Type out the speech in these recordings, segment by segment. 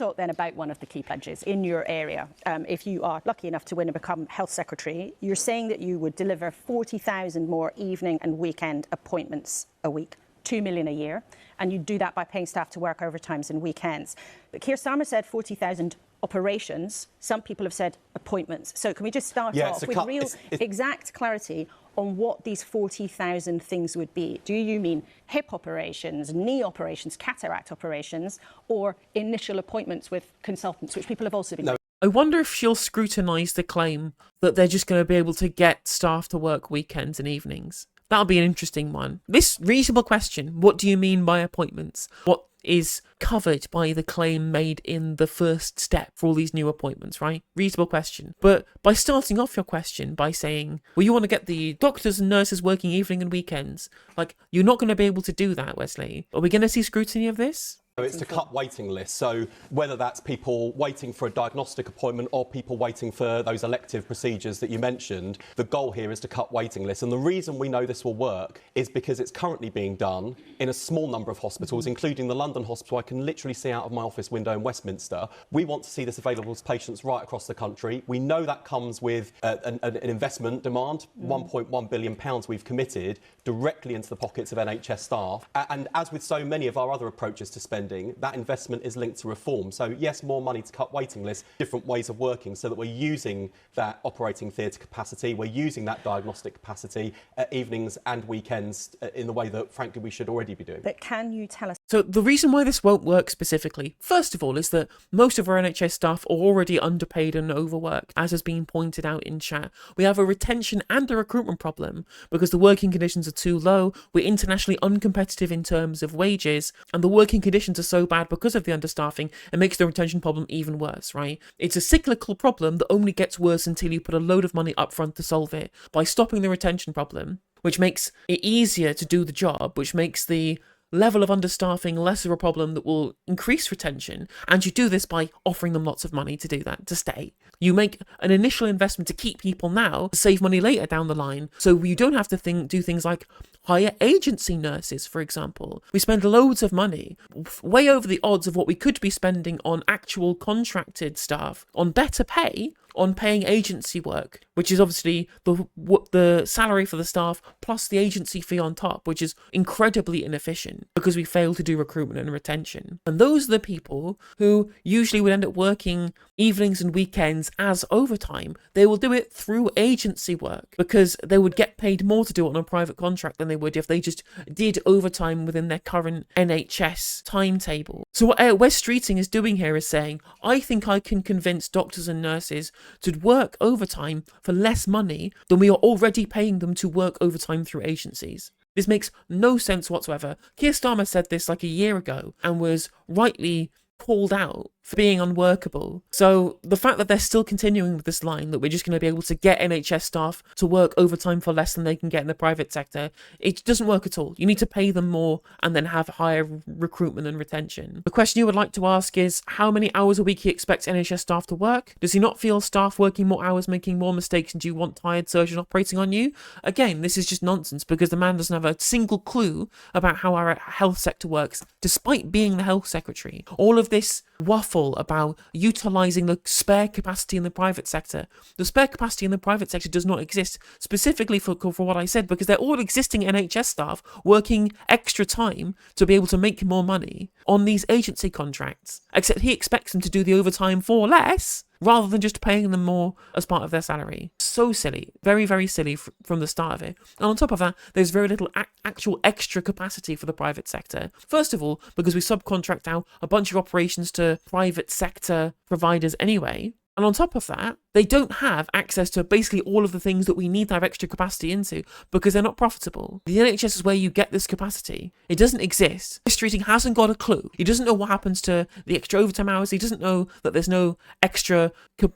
talk then about one of the key pledges in your area. If you are lucky enough to win and become Health Secretary, you're saying that you would deliver 40,000 more evening and weekend appointments a week, 2 million a year, and you do that by paying staff to work overtimes and weekends. But Keir Starmer said 40,000 operations. Some people have said appointments. So can we just start off with real exact clarity on what these 40,000 things would be? Do you mean hip operations, knee operations, cataract operations, or initial appointments with consultants, which people have also been doing? I wonder if she'll scrutinise the claim that they're just going to be able to get staff to work weekends and evenings. That'll be an interesting one. This reasonable question, what do you mean by appointments? What is covered by the claim made in the first step for all these new appointments, right? Reasonable question. But by starting off your question by saying, well, you want to get the doctors and nurses working evening and weekends, like, you're not going to be able to do that, Wesley. Are we going to see scrutiny of this? It's to cut waiting lists. So whether that's people waiting for a diagnostic appointment or people waiting for those elective procedures that you mentioned, the goal here is to cut waiting lists. And the reason we know this will work is because it's currently being done in a small number of hospitals, including the London hospital I can literally see out of my office window in Westminster. We want to see this available to patients right across the country. We know that comes with an investment demand, £1.1 billion we've committed directly into the pockets of NHS staff. And as with so many of our other approaches to spending, that investment is linked to reform. So yes, more money to cut waiting lists, different ways of working so that we're using that operating theatre capacity, we're using that diagnostic capacity at evenings and weekends in the way that, frankly, we should already be doing. But can you tell us? So the reason why this won't work specifically, first of all, is that most of our NHS staff are already underpaid and overworked, as has been pointed out in chat. We have a retention and a recruitment problem because the working conditions are too low, we're internationally uncompetitive in terms of wages, and the working conditions are so bad because of the understaffing, it makes the retention problem even worse, right? It's a cyclical problem that only gets worse until you put a load of money up front to solve it. By stopping the retention problem, which makes it easier to do the job, which makes the level of understaffing less of a problem that will increase retention, and you do this by offering them lots of money to do that, to stay. You make an initial investment to keep people now, to save money later down the line, so you don't have to do things like hire agency nurses, for example. We spend loads of money, way over the odds of what we could be spending on actual contracted staff, on better pay, on paying agency work, which is obviously the salary for the staff plus the agency fee on top, which is incredibly inefficient because we fail to do recruitment and retention. And those are the people who usually would end up working evenings and weekends as overtime. They will do it through agency work because they would get paid more to do it on a private contract than they would if they just did overtime within their current NHS timetable. So what Wes Streeting is doing here is saying, I think I can convince doctors and nurses to work overtime for less money than we are already paying them to work overtime through agencies. This makes no sense whatsoever. Keir Starmer said this like a year ago and was rightly called out for being unworkable. So the fact that they're still continuing with this line that we're just going to be able to get NHS staff to work overtime for less than they can get in the private sector, it doesn't work at all. You need to pay them more and then have higher recruitment and retention. The question you would like to ask is how many hours a week he expects NHS staff to work? Does he not feel staff working more hours, making more mistakes, and do you want tired surgeons operating on you? Again, this is just nonsense because the man doesn't have a single clue about how our health sector works, despite being the health secretary. All of this waffle about utilising the spare capacity in the private sector. The spare capacity in the private sector does not exist specifically for what I said, because they're all existing NHS staff working extra time to be able to make more money on these agency contracts, except he expects them to do the overtime for less rather than just paying them more as part of their salary. So silly. Very, very silly from the start of it. And on top of that, there's very little actual extra capacity for the private sector. First of all, because we subcontract out a bunch of operations to private sector providers anyway. And on top of that, they don't have access to basically all of the things that we need to have extra capacity into because they're not profitable. The NHS is where you get this capacity. It doesn't exist. Wes Streeting hasn't got a clue. He doesn't know what happens to the extra overtime hours. He doesn't know that there's no extra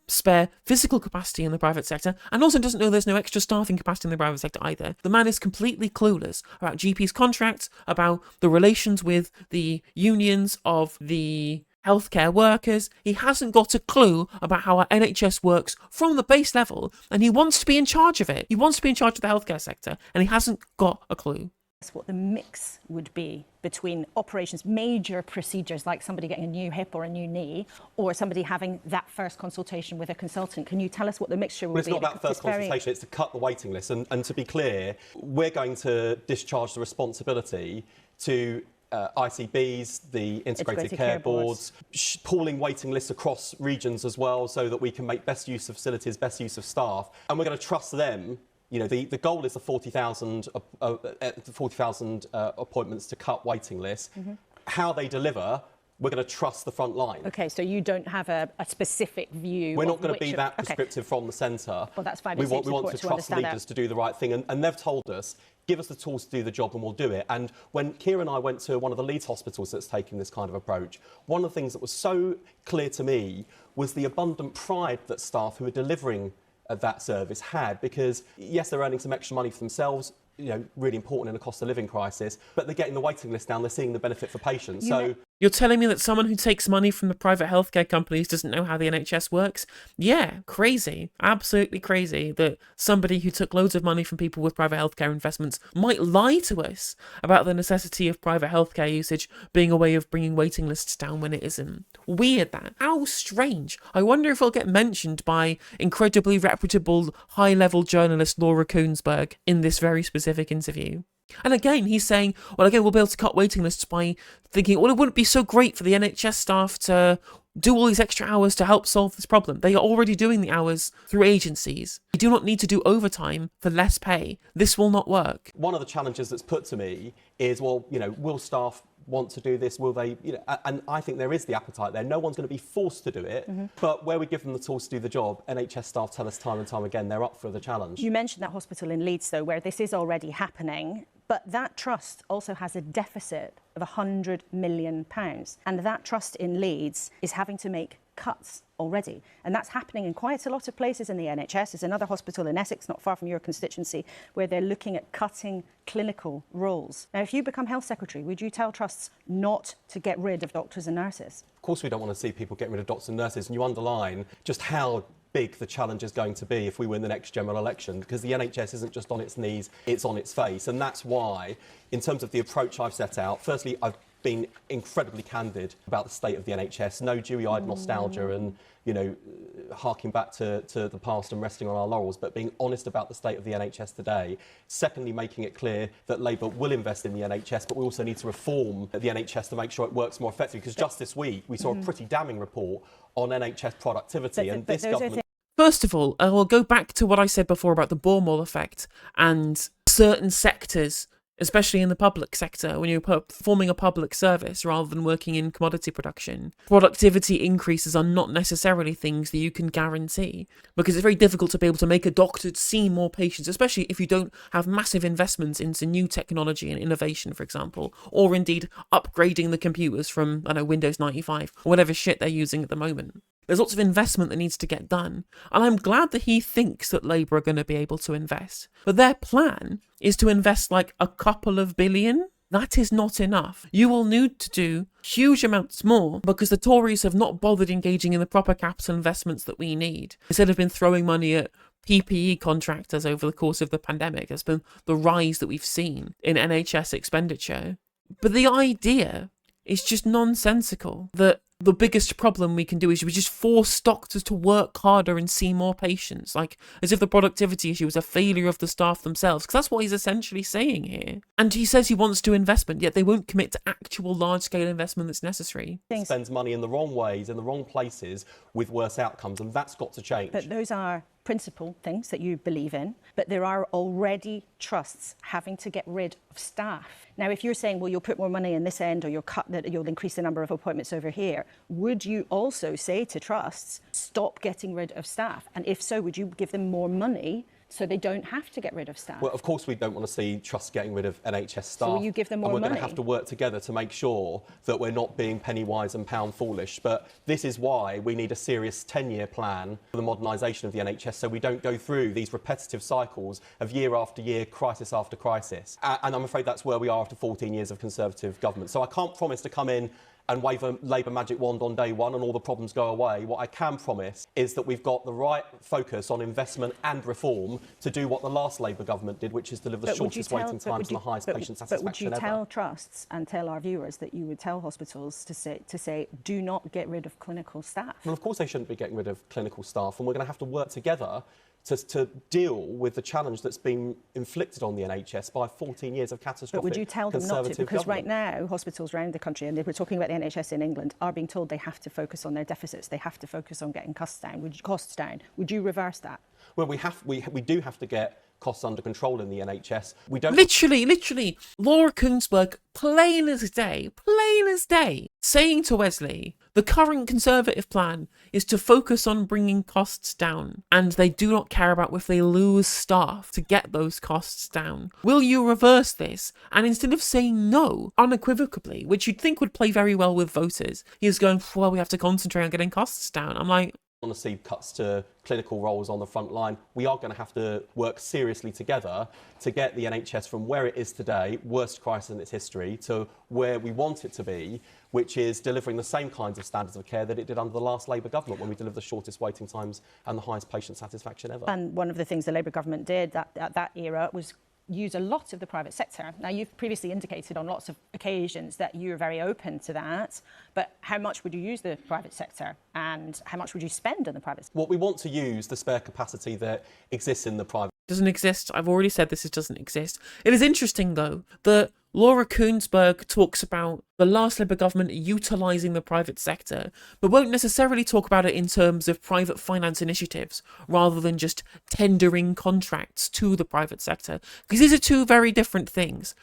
spare physical capacity in the private sector, and also doesn't know there's no extra staffing capacity in the private sector either. The man is completely clueless about GPs' contracts, about the relations with the unions of the healthcare workers. He hasn't got a clue about how our NHS works from the base level, and he wants to be in charge of it. He wants to be in charge of the healthcare sector, and he hasn't got a clue. what the mix would be between operations, major procedures like somebody getting a new hip or a new knee, or somebody having that first consultation with a consultant. Can you tell us what the mixture will be? It's not about first consultation, it's to cut the waiting list. And to be clear, we're going to discharge the responsibility to ICBs, the integrated care boards, pooling waiting lists across regions as well, so that we can make best use of facilities, best use of staff. And we're going to trust them. You know, the goal is the 40,000 appointments to cut waiting lists. How they deliver, we're going to trust the front line. OK, so you don't have a specific view. We're not going to be that prescriptive from the centre. Well, that's fine. We want to trust leaders to do the right thing. And they've told us, give us the tools to do the job and we'll do it. And when Keir and I went to one of the Leeds hospitals that's taking this kind of approach, one of the things that was so clear to me was the abundant pride that staff who are delivering that service had, because yes, they're earning some extra money for themselves, you know, really important in a cost of living crisis, but they're getting the waiting list down, they're seeing the benefit for patients. You're telling me that someone who takes money from the private healthcare companies doesn't know how the NHS works? Yeah, crazy. Absolutely crazy that somebody who took loads of money from people with private healthcare investments might lie to us about the necessity of private healthcare usage being a way of bringing waiting lists down when it isn't. Weird that. How strange. I wonder if it'll get mentioned by incredibly reputable high-level journalist Laura Koonsberg in this very specific interview. And again, he's saying, well, again, we'll be able to cut waiting lists by thinking, well, it wouldn't be so great for the NHS staff to do all these extra hours to help solve this problem. They are already doing the hours through agencies. You do not need to do overtime for less pay. This will not work. One of the challenges that's put to me is, well, you know, will staff want to do this? Will they, you know, and I think there is the appetite there. No one's going to be forced to do it, but where we give them the tools to do the job, NHS staff tell us time and time again they're up for the challenge. You mentioned that hospital in Leeds, though, where this is already happening, but that trust also has a deficit of £100 million. And that trust in Leeds is having to make cuts already. And that's happening in quite a lot of places in the NHS. There's another hospital in Essex, not far from your constituency, where they're looking at cutting clinical roles. Now, if you become health secretary, would you tell trusts not to get rid of doctors and nurses? Of course we don't want to see people getting rid of doctors and nurses, and you underline just how big the challenge is going to be if we win the next general election, because the NHS isn't just on its knees, it's on its face. And that's why, in terms of the approach I've set out, firstly, I've been incredibly candid about the state of the NHS, no dewy-eyed nostalgia and, you know, harking back to the past and resting on our laurels, but being honest about the state of the NHS today. Secondly, making it clear that Labour will invest in the NHS, but we also need to reform the NHS to make sure it works more effectively, because just this week we saw a pretty damning report on NHS productivity, and this government... First of all, I will go back to what I said before about the Bournemouth effect and certain sectors, especially in the public sector, when you're performing a public service rather than working in commodity production. Productivity increases are not necessarily things that you can guarantee, because it's very difficult to be able to make a doctor see more patients, especially if you don't have massive investments into new technology and innovation, for example, or indeed upgrading the computers from, I don't know, Windows 95 or whatever shit they're using at the moment. There's lots of investment that needs to get done, and I'm glad that he thinks that Labour are going to be able to invest. But their plan is to invest like a couple of billion. That is not enough. You will need to do huge amounts more, because the Tories have not bothered engaging in the proper capital investments that we need. Instead of been throwing money at PPE contractors over the course of the pandemic, has been the rise that we've seen in NHS expenditure. But the idea is just nonsensical that the biggest problem we can do is we just force doctors to work harder and see more patients, like as if the productivity issue is a failure of the staff themselves, because that's what he's essentially saying here. And he says he wants to investment, yet they won't commit to actual large-scale investment that's necessary. Spends money in the wrong ways, in the wrong places, with worse outcomes, and that's got to change. But those are principal things that you believe in, but there are already trusts having to get rid of staff. Now, if you're saying, well, you'll put more money in this end, or you'll increase the number of appointments over here, would you also say to trusts, stop getting rid of staff? And if so, would you give them more money so they don't have to get rid of staff? Well, of course, we don't want to see trusts getting rid of NHS staff. So will you give them more money? And we're going to have to work together to make sure that we're not being penny wise and pound foolish. But this is why we need a serious 10-year plan for the modernisation of the NHS, so we don't go through these repetitive cycles of year after year, crisis after crisis. And I'm afraid that's where we are after 14 years of Conservative government. So I can't promise to come in and wave a Labour magic wand on day one and all the problems go away. What I can promise is that we've got the right focus on investment and reform to do what the last Labour government did, which is deliver the shortest waiting times and the highest patient satisfaction But would you ever. tell trusts and tell our viewers that you would tell hospitals to say, do not get rid of clinical staff? Well, of course they shouldn't be getting rid of clinical staff, and we're going to have to work together to deal with the challenge that's been inflicted on the NHS by 14 years of catastrophic But would you tell them not to? Because government. right now, hospitals around the country, and we're talking about the NHS in England, are being told they have to focus on their deficits. They have to focus on getting costs down. Would you reverse that? Well, we do have to get costs under control in the NHS. We don't... Literally, Laura Kuenssberg, plain as day, saying to Wesley, the current Conservative plan is to focus on bringing costs down, and they do not care about if they lose staff to get those costs down. Will you reverse this? And instead of saying no unequivocally, which you'd think would play very well with voters, he is going, well, we have to concentrate on getting costs down. I'm like, want to see cuts to clinical roles on the front line. We are going to have to work seriously together to get the NHS from where it is today, worst crisis in its history, to where we want it to be, which is delivering the same kinds of standards of care that it did under the last Labour government, when we delivered the shortest waiting times and the highest patient satisfaction ever. And one of the things the Labour government did at that era was use a lot of the private sector. Now, you've previously indicated on lots of occasions that you're very open to that, but how much would you use the private sector and how much would you spend on the private sector? What we want to use the spare capacity that exists in the private doesn't exist. I've already said this doesn't exist. It is interesting, though, that Laura Kuenssberg talks about the last Labour government utilising the private sector, but won't necessarily talk about it in terms of private finance initiatives, rather than just tendering contracts to the private sector. Because these are two very different things.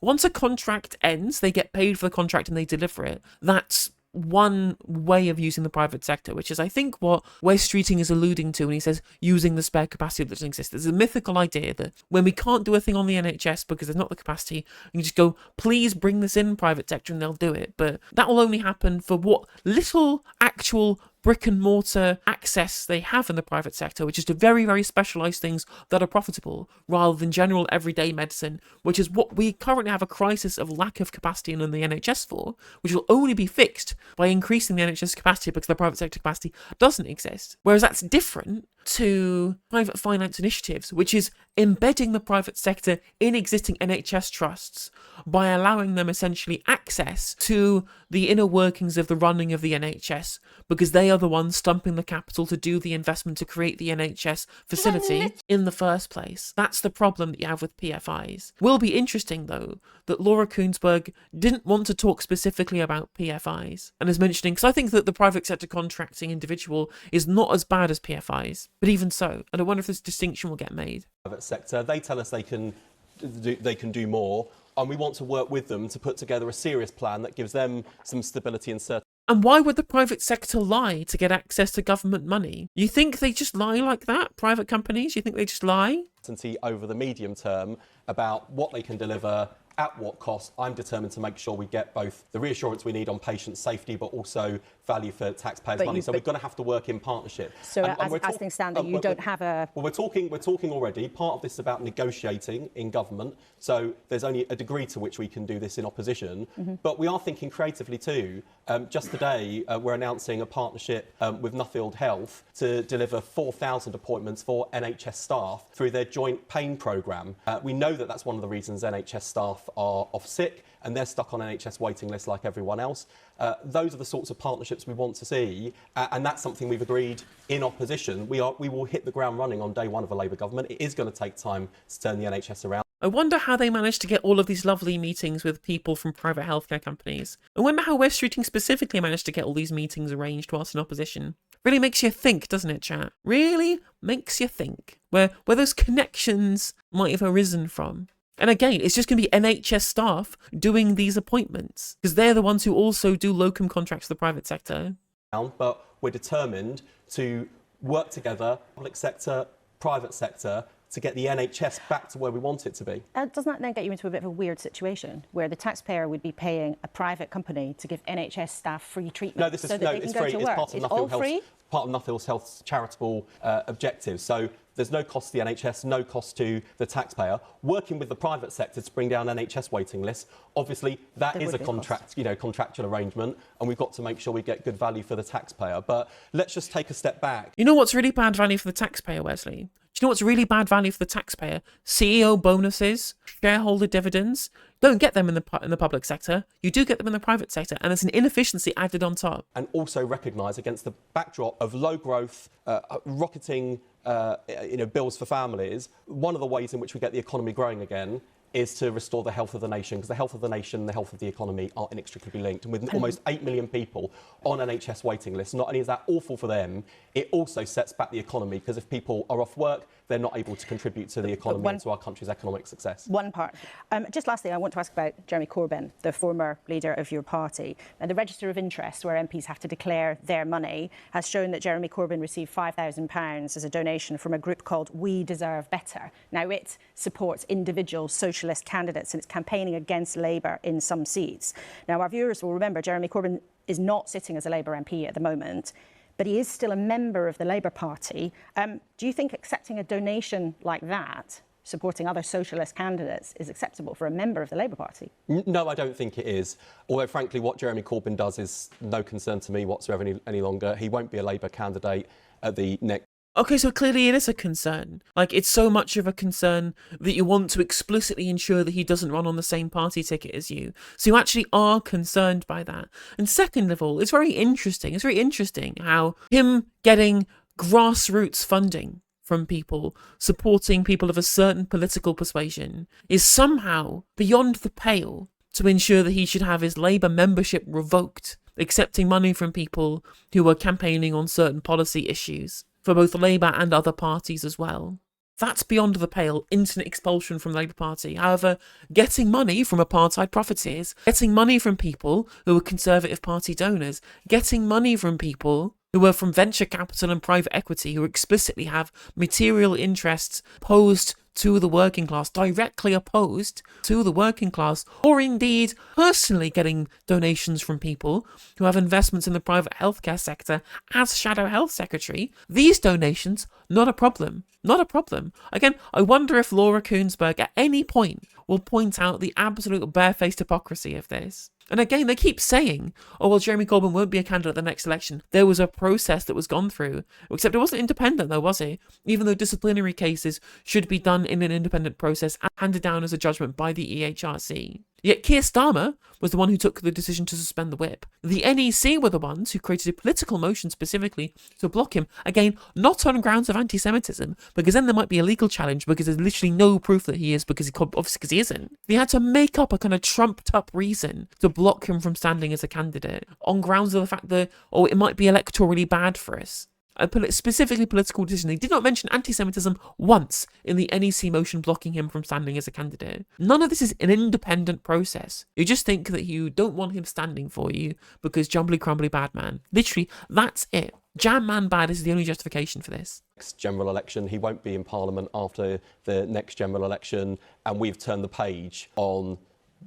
Once a contract ends, they get paid for the contract and they deliver it. That's one way of using the private sector, which is, I think, what Wes Streeting is alluding to when he says using the spare capacity that doesn't exist. There's a mythical idea that when we can't do a thing on the NHS because there's not the capacity, you can just go, please bring this in private sector, and they'll do it. But that will only happen for what little actual brick and mortar access they have in the private sector, which is to very, very specialised things that are profitable, rather than general everyday medicine, which is what we currently have a crisis of lack of capacity in the NHS for, which will only be fixed by increasing the NHS capacity because the private sector capacity doesn't exist. Whereas that's different to private finance initiatives, which is embedding the private sector in existing NHS trusts by allowing them essentially access to the inner workings of the running of the NHS, because they are the ones stumping the capital to do the investment to create the NHS facility in the first place. That's the problem that you have with PFIs. Will be interesting, though, that Laura Kuenssberg didn't want to talk specifically about PFIs, and is mentioning, because I think that the private sector contracting individual is not as bad as PFIs, but even so, and I wonder if this distinction will get made. Private sector, they tell us they can do more, and we want to work with them to put together a serious plan that gives them some stability and certainty. And why would the private sector lie to get access to government money? You think they just lie like that, private companies? You think they just lie? Over the medium term about what they can deliver, at what cost. I'm determined to make sure we get both the reassurance we need on patient safety, but also value for taxpayers' money. So we're going to have to work in partnership. So as things stand, that you don't have a... Well, we're talking already. Part of this is about negotiating in government. So there's only a degree to which we can do this in opposition. But we are thinking creatively too. Just today, we're announcing a partnership with Nuffield Health to deliver 4,000 appointments for NHS staff through their joint pain programme. We know that that's one of the reasons NHS staff are off sick and they're stuck on NHS waiting lists like everyone else. Those are the sorts of partnerships we want to see, and that's something we've agreed in opposition. We will hit the ground running on day one of a Labour government. It is going to take time to turn the NHS around. I wonder how they managed to get all of these lovely meetings with people from private healthcare companies. I wonder how Wes Streeting specifically managed to get all these meetings arranged whilst in opposition. Really makes you think, doesn't it, chat? Really makes you think where those connections might have arisen from. And again, it's just going to be NHS staff doing these appointments, because they're the ones who also do locum contracts to the private sector. But we're determined to work together, public sector, private sector, to get the NHS back to where we want it to be. Doesn't that then get you into a bit of a weird situation where the taxpayer would be paying a private company to give NHS staff free treatment No, this is so that they can go to work? It's part of It's all free? part of Nuthill's Health's charitable objectives. So there's no cost to the NHS, no cost to the taxpayer. Working with the private sector to bring down NHS waiting lists, obviously that is a contractual arrangement, and we've got to make sure we get good value for the taxpayer. But let's just take a step back. You know what's really bad value for the taxpayer, Wesley? Do you know what's really bad value for the taxpayer? CEO bonuses, shareholder dividends. Don't get them in the public sector. You do get them in the private sector, and it's an inefficiency added on top. And also recognise, against the backdrop of low growth, rocketing bills for families, one of the ways in which we get the economy growing again is to restore the health of the nation, because the health of the nation and the health of the economy are inextricably linked. And with almost 8 million people on NHS waiting lists, not only is that awful for them, it also sets back the economy, because if people are off work, they're not able to contribute to the economy and to our country's economic success. One part. Just lastly, I want to ask about Jeremy Corbyn, the former leader of your party. Now, the register of interest, where MPs have to declare their money, has shown that Jeremy Corbyn received £5,000 as a donation from a group called We Deserve Better. Now, it supports individual socialist candidates and it's campaigning against Labour in some seats. Now, our viewers will remember Jeremy Corbyn is not sitting as a Labour MP at the moment, but he is still a member of the Labour Party. Do you think accepting a donation like that, supporting other socialist candidates, is acceptable for a member of the Labour Party? No, I don't think it is. Although, frankly, what Jeremy Corbyn does is no concern to me whatsoever any longer. He won't be a Labour candidate at the next. Okay, so clearly it is a concern. Like, it's so much of a concern that you want to explicitly ensure that he doesn't run on the same party ticket as you. So you actually are concerned by that. And second of all, it's very interesting. It's very interesting how him getting grassroots funding from people, supporting people of a certain political persuasion, is somehow beyond the pale to ensure that he should have his Labour membership revoked, accepting money from people who are campaigning on certain policy issues for both Labour and other parties as well. That's beyond the pale, instant expulsion from the Labour Party. However, getting money from apartheid profiteers, getting money from people who are Conservative Party donors, getting money from people who are from venture capital and private equity, who explicitly have material interests posed to the working class, directly opposed to the working class, or indeed personally getting donations from people who have investments in the private healthcare sector as Shadow Health Secretary. These donations, not a problem. Not a problem. Again, I wonder if Laura Kuenssberg at any point will point out the absolute barefaced hypocrisy of this. And again, they keep saying, oh, well, Jeremy Corbyn won't be a candidate at the next election. There was a process that was gone through. Except it wasn't independent, though, was it? Even though disciplinary cases should be done in an independent process, handed down as a judgment by the EHRC. Yet Keir Starmer was the one who took the decision to suspend the whip. The NEC were the ones who created a political motion specifically to block him. Again, not on grounds of anti-Semitism, because then there might be a legal challenge because there's literally no proof that he is, obviously because he isn't. They had to make up a kind of trumped-up reason to block him from standing as a candidate on grounds of the fact that, oh, it might be electorally bad for us. A specifically political decision. They did not mention anti-Semitism once in the NEC motion blocking him from standing as a candidate. None of this is an independent process. You just think that you don't want him standing for you because jumbly crumbly bad man. Literally, that's it. Jam man bad is the only justification for this. Next general election, he won't be in Parliament after the next general election, and we've turned the page on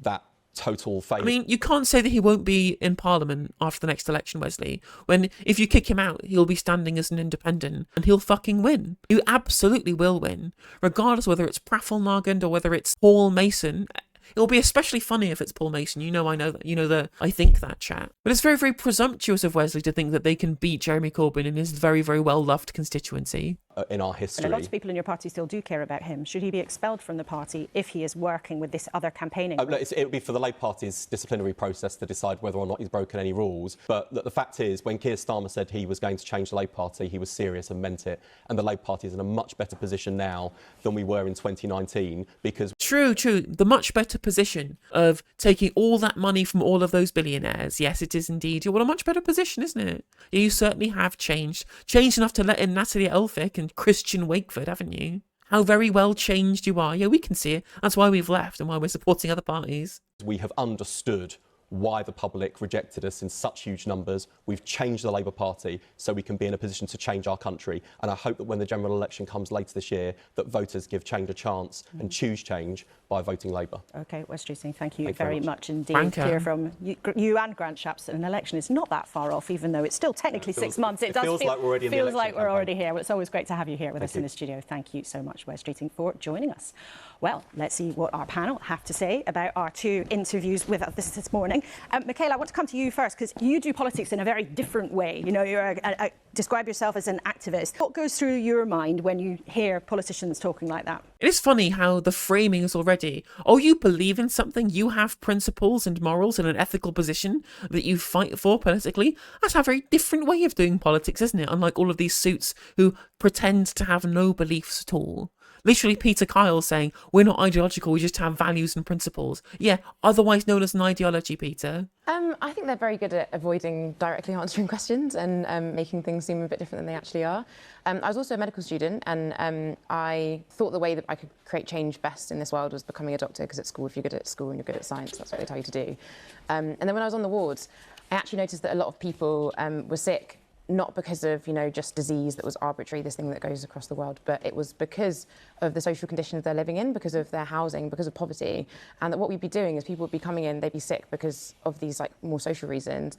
that total failure. I mean, you can't say that he won't be in Parliament after the next election, Wesley, when if you kick him out, he'll be standing as an independent and he'll fucking win. He absolutely will win, regardless whether it's Praffel Nagand or whether it's Paul Mason. It'll be especially funny if it's Paul Mason. I know that. I think that chat. But it's very, very presumptuous of Wesley to think that they can beat Jeremy Corbyn in his very, very well-loved constituency. In our history. And a lot of people in your party still do care about him. Should he be expelled from the party if he is working with this other campaigning? It would be for the Labour Party's disciplinary process to decide whether or not he's broken any rules. But the fact is, when Keir Starmer said he was going to change the Labour Party, he was serious and meant it. And the Labour Party is in a much better position now than we were in 2019 because... True. The much better position of taking all that money from all of those billionaires. Yes, it is indeed. You're in a much better position, isn't it? You certainly have changed. Changed enough to let in Natalie Elphicke and Christian Wakeford, haven't you? How very well changed you are. Yeah, we can see it. That's why we've left and why we're supporting other parties. We have understood why the public rejected us in such huge numbers. We've changed the Labour Party so we can be in a position to change our country. And I hope that when the general election comes later this year, that voters give change a chance and choose change by voting Labour. OK, Wes Streeting, thank you Thank you very very much indeed. Thank you. Hear from you and Grant Shapps. An election is not that far off, even though it's still technically 6 months. It does feels like we're already in the feels election like we're campaign. already here. Well, it's always great to have you here with us in you. the studio. Thank you so much, Wes Streeting, for joining us. Well, let's see what our panel have to say about our two interviews with us this morning. Michaela, I want to come to you first, because you do politics in a very different way. You know, you're describe yourself as an activist. What goes through your mind when you hear politicians talking like that? It is funny how the framing is already, oh, you believe in something, you have principles and morals and an ethical position that you fight for politically. That's a very different way of doing politics, isn't it? Unlike all of these suits who pretend to have no beliefs at all. Literally Peter Kyle saying, we're not ideological, we just have values and principles. Yeah, otherwise known as an ideology, Peter. I think they're very good at avoiding directly answering questions and making things seem a bit different than they actually are. I was also a medical student, and I thought the way that I could create change best in this world was becoming a doctor, because at school, if you're good at school and you're good at science, that's what they tell you to do. And then when I was on the wards, I actually noticed that a lot of people were sick, not because of, you know, just disease that was arbitrary, this thing that goes across the world, but it was because of the social conditions they're living in, because of their housing, because of poverty. And that what we'd be doing is people would be coming in, they'd be sick because of these like more social reasons.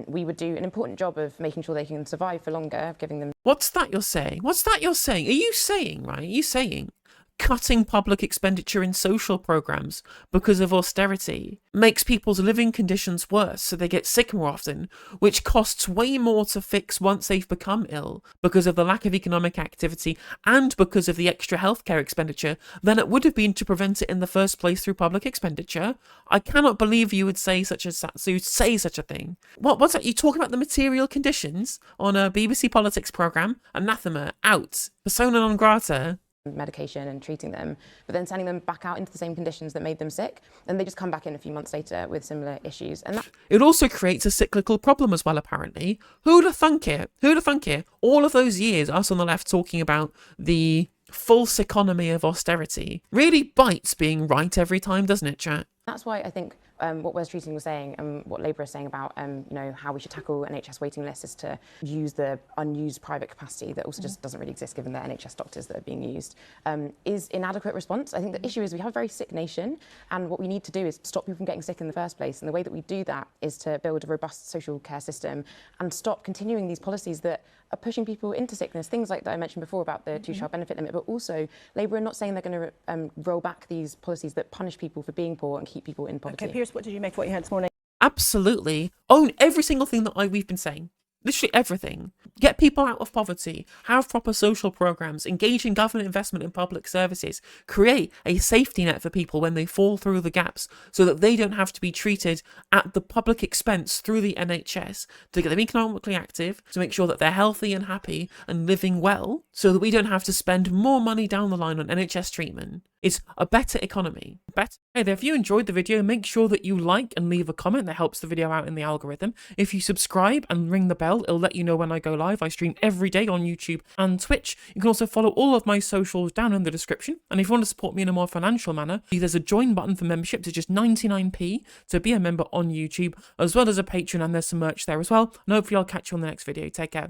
We would do an important job of making sure they can survive for longer, giving them... What's that you're saying? What's that you're saying? Are you saying, right? Are you saying cutting public expenditure in social programs because of austerity makes people's living conditions worse, so they get sick more often, which costs way more to fix once they've become ill because of the lack of economic activity and because of the extra healthcare expenditure than it would have been to prevent it in the first place through public expenditure? I cannot believe you would say such a thing. What's that? You talk about the material conditions on a BBC politics programme? Anathema, out. Persona non grata. Medication and treating them, but then sending them back out into the same conditions that made them sick, and they just come back in a few months later with similar issues. And that... It also creates a cyclical problem as well, apparently. Who'd have thunk it? Who'd have thunk it? All of those years, us on the left talking about the false economy of austerity really bites being right every time, doesn't it, chat? That's why I think what Wes Streeting was saying and what Labour is saying about you know, how we should tackle NHS waiting lists is to use the unused private capacity that also just doesn't really exist given the NHS doctors that are being used, is inadequate response. I think the issue is we have a very sick nation, and what we need to do is stop people from getting sick in the first place. And the way that we do that is to build a robust social care system and stop continuing these policies that are pushing people into sickness. Things like that I mentioned before about the two-child benefit limit, but also Labour are not saying they're going to roll back these policies that punish people for being poor and keep people in poverty. OK, Piers, what did you make of what you heard this morning? Absolutely. Own every single thing that we've been saying. Literally everything. Get people out of poverty, have proper social programs, engage in government investment in public services, create a safety net for people when they fall through the gaps so that they don't have to be treated at the public expense through the NHS, to get them economically active, to make sure that they're healthy and happy and living well, so that we don't have to spend more money down the line on NHS treatment. It's a better economy. Better. Hey there, if you enjoyed the video, make sure that you like and leave a comment. That helps the video out in the algorithm. If you subscribe and ring the bell, it'll let you know when I go live. I stream every day on YouTube and Twitch. You can also follow all of my socials down in the description. And if you want to support me in a more financial manner, there's a join button for memberships. It's just 99p to be a member on YouTube, as well as a Patreon, and there's some merch there as well. And hopefully I'll catch you on the next video. Take care.